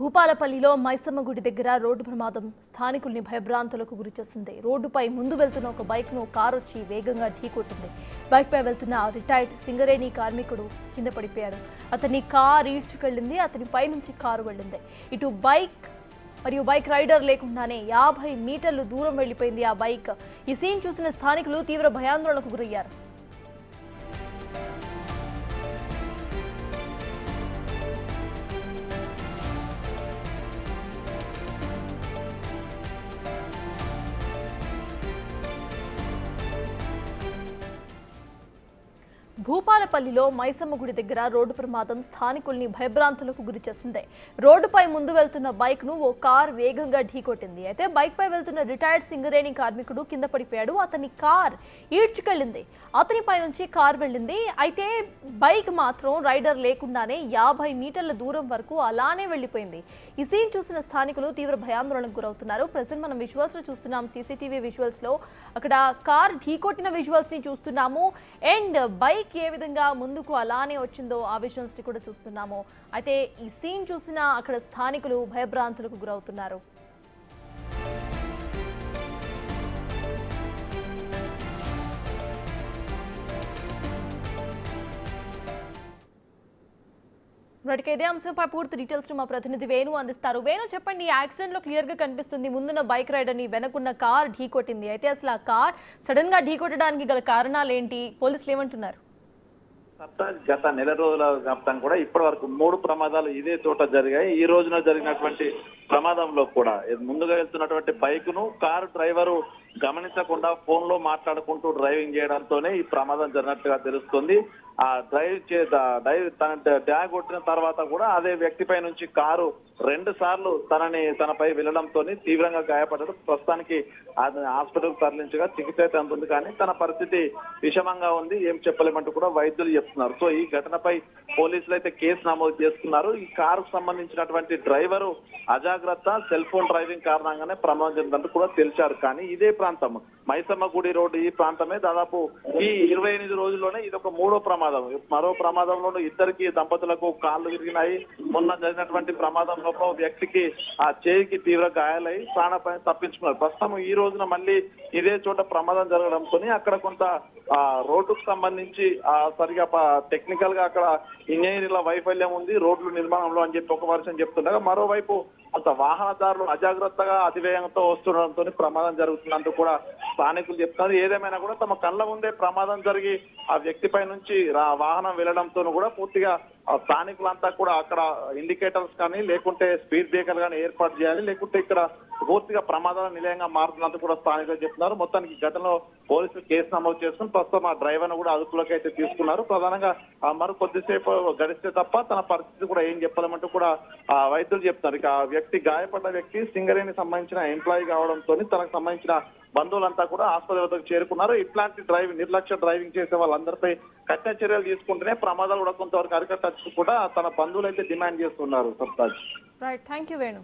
భూపాలపల్లిలో మైసమ్మ గుడి దగ్గర రోడ్డు ప్రమాదం స్థానికుల్ని భయభ్రాంతులకు గురిచేసింది. రోడ్డుపై ముందు వెళ్తున్న ఒక బైక్ను కారు వచ్చి వేగంగా ఢీకొట్టింది. బైక్పై వెళ్తున్న రిటైర్డ్ సింగరేణి కార్మికుడు కింద పడిపోయాడు. అతని కారు ఈడ్చుకెళ్లింది. అతని పై నుంచి కారు వెళ్ళింది. ఇటు బైక్ మరియు బైక్ రైడర్ లేకుండానే 50 మీటర్లు దూరం వెళ్లిపోయింది ఆ బైక్. ఈ సీన్ చూసిన స్థానికులు తీవ్ర భయాందోళనకు గురయ్యారు. భూపాలపల్లిలో మైసమ్మ గుడి దగ్గర రోడ్డు ప్రమాదం స్థానికుల్ని భయభ్రాంతులకు గురిచేసింది. రోడ్డుపై ముందు వెళ్తున్న బైక్ ను ఓ కార్ వేగంగా ఢీకొట్టింది. అయితే బైక్ పై వెళ్తున్న రిటైర్డ్ సింగరేణి కార్మికుడు కింద పడిపోయాడు. అతని కార్ ఈడ్చుకెళ్లింది. అతని పై నుంచి కార్ వెళ్ళింది. అయితే బైక్ మాత్రం రైడర్ లేకుండానే 50 మీటర్ల దూరం వరకు అలానే వెళ్లిపోయింది. ఈ సీన్ చూసిన స్థానికులు తీవ్ర భయాందోళనకు గురవుతున్నారు. ప్రెజెంట్ మనం విజువల్స్ లో చూస్తున్నాం. సీసీటీవీ విజువల్స్ లో అక్కడ కార్ ఢీకొట్టిన విజువల్స్ ని చూస్తున్నాము. అండ్ బైక్ ఏ విధంగా ముందుకు అలానే వచ్చిందో ఆ విజువల్స్ ని కూడా చూస్తున్నాము. అయితే ఈ సీన్ చూసిన అక్కడ స్థానికులు భయభ్రాంతులకు గురవుతున్నారు. ఇదే అంశంపై పూర్తి డీటెయిల్స్ మా ప్రతినిధి వేణు అందిస్తారు. వేణు, చెప్పండి. ఈ యాక్సిడెంట్ లో క్లియర్ గా కనిపిస్తుంది ముందున్న బైక్ రైడర్ ని వెనకున్న కార్ ఢీకొట్టింది. అయితే అసలు ఆ కార్ సడన్ గా ఢీకొట్టడానికి గల కారణాలు ఏంటి? పోలీసులు ఏమంటున్నారు? గత నెల రోజుల వ్యాప్తంగా కూడా ఇప్పటి వరకు 3 ప్రమాదాలు ఇదే చోట జరిగాయి. ఈ రోజున జరిగినటువంటి ప్రమాదంలో కూడా ముందుగా వెళ్తున్నటువంటి బైక్ ను కారు డ్రైవరు గమనించకుండా ఫోన్ లో మాట్లాడుకుంటూ డ్రైవింగ్ చేయడంతోనే ఈ ప్రమాదం జరిగినట్టుగా తెలుస్తుంది. ఆ తన ట్యాగ్ కొట్టిన తర్వాత కూడా అదే వ్యక్తిపై నుంచి కారు 2 సార్లు తనపై వెళ్ళడంతో తీవ్రంగా గాయపడ్డాడు. ప్రస్తుతానికి హాస్పిటల్ తరలించగా చికిత్స అయితే అందుతుంది. కానీ తన పరిస్థితి విషమంగా ఉంది, ఏం చెప్పలేమంటూ కూడా వైద్యులు చెప్తున్నారు. సో ఈ ఘటనపై పోలీసులు అయితే కేసు నమోదు చేసుకున్నారు. ఈ కారుకు సంబంధించినటువంటి డ్రైవరు అజాగ్రత్త, సెల్ ఫోన్ డ్రైవింగ్ కారణంగానే ప్రమాదం జరిగినట్టు కూడా తెలిసారు. కానీ ఇదే ప్రాంతం మైసమ్మ గుడి రోడ్డు, ఈ ప్రాంతమే దాదాపు ఈ 28 రోజుల్లోనే ఇది ఒక 3వ ప్రమాదం. మరో ప్రమాదంలో ఇద్దరికి దంపతులకు కాళ్ళు విరిగినాయి. మొన్న జరిగినటువంటి ప్రమాదంలో ఒక వ్యక్తికి ఆ చేయికి తీవ్ర గాయాలై ప్రాణాపాయం తప్పించుకున్నారు. ప్రస్తుతం ఈ రోజున మళ్ళీ ఇదే చోట ప్రమాదం జరగడంతో అక్కడ కొంత రోడ్డుకు సంబంధించి సరిగా టెక్నికల్ గా అక్కడ ఇంజనీరింగ్ వైఫల్యం ఉంది రోడ్లు నిర్మాణంలో అని చెప్పి ఒక వర్షం చెప్తుండగా, మరోవైపు అంత వాహనదారులు అజాగ్రత్తగా అతివేగంతో వస్తుండడంతో ప్రమాదం జరుగుతున్నట్టు కూడా స్థానికులు చెప్తున్నారు. ఏదేమైనా కూడా తమ కళ్ళ ముందే ప్రమాదం జరిగి ఆ వ్యక్తిపై నుంచి వాహనం వెళ్లడంతో కూడా పూర్తిగా స్థానికులంతా కూడా అక్కడ ఇండికేటర్స్ కానీ లేకుంటే స్పీడ్ బ్రేకర్ కానీ ఏర్పాటు చేయాలి, లేకుంటే ఇక్కడ పూర్తిగా ప్రమాదాల నిలయంగా మారుతున్నట్టు కూడా స్థానికులు చెప్తున్నారు. మొత్తానికి ఘటనలో పోలీసులు కేసు నమోదు చేసుకుని ప్రస్తుతం ఆ డ్రైవర్ ను కూడా అదుపులోకి అయితే తీసుకున్నారు. ప్రధానంగా మరి కొద్దిసేపు గడిస్తే తప్ప తన పరిస్థితి కూడా ఏం చెప్పలేమంటూ కూడా వైద్యులు చెప్తున్నారు. ఇక ఆ వ్యక్తి గాయపడ్డ వ్యక్తి సింగరేణి సంబంధించిన ఎంప్లాయీ కావడంతో తనకు సంబంధించిన బంధువులంతా కూడా ఆసుపత్రి వద్దకు చేరుకున్నారు. ఇట్లాంటి నిర్లక్ష్య డ్రైవింగ్ చేసే వాళ్ళందరిపై కఠిన చర్యలు తీసుకుంటేనే ప్రమాదాలు కూడా కొంతవరకు అరికట్టచ్చు కూడా తన బంధువులు అయితే డిమాండ్ చేస్తున్నారు. Right, thank you Venu.